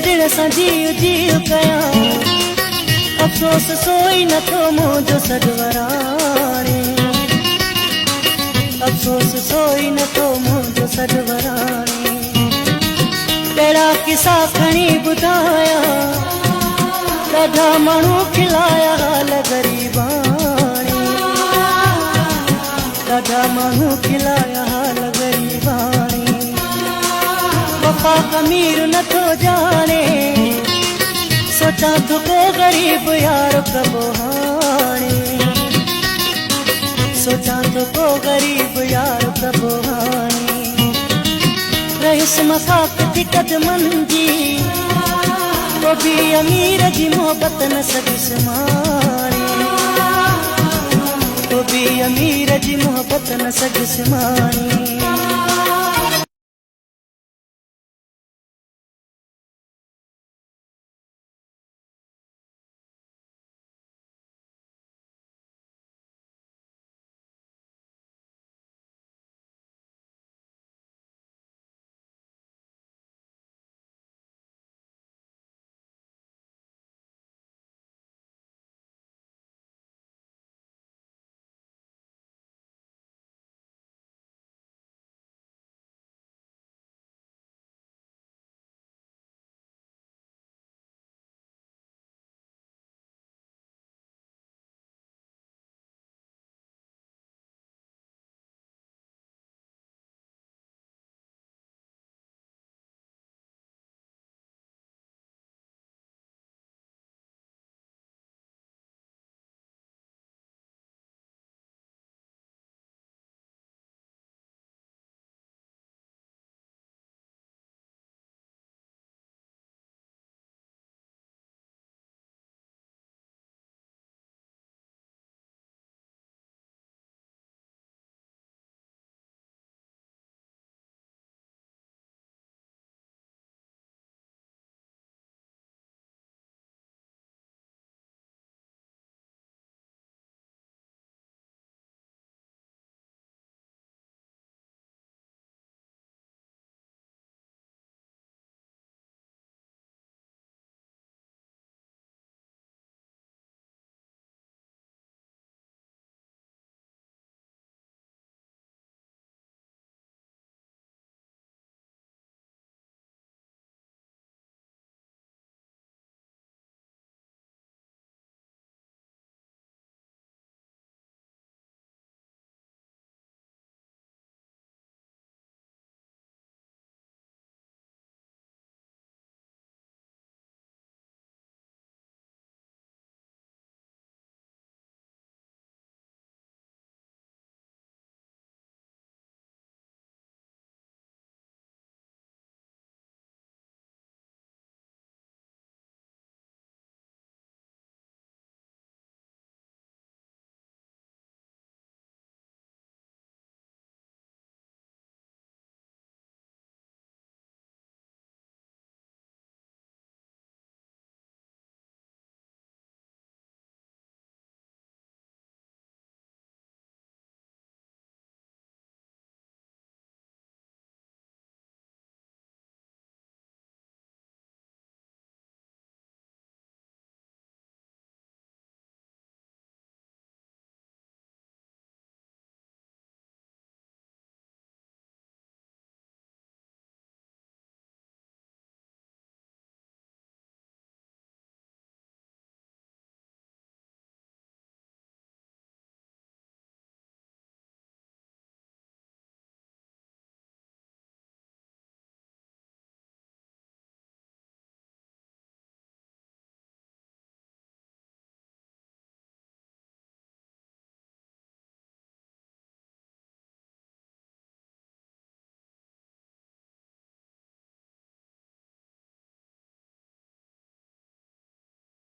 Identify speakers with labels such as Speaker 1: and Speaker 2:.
Speaker 1: छॾण सां जीव जीव कयां अफ़सोस सोई नथो मुंहिंजो सॾवराणे अफ़सोस सोई नथो मुंहिंजो सॾवराणे कहिड़ा किसा खणी ॿुधायां ॾाढा माण्हू खिलाया हाल ग़रीबाणे ॾाढा माण्हू खिलाया हाल ग़रीबाणे वफ़ा अमीर नथो जाने सोचां थो को ग़रीब यार कबो हाणे सोचां थो को ग़रीब यार कबो हाणे रहिस मफ़ाक़त क़दमनि जी को बि अमीर जी मोहबत न सघिस माणे को बि अमीर जी मोहबत न सघिस माणे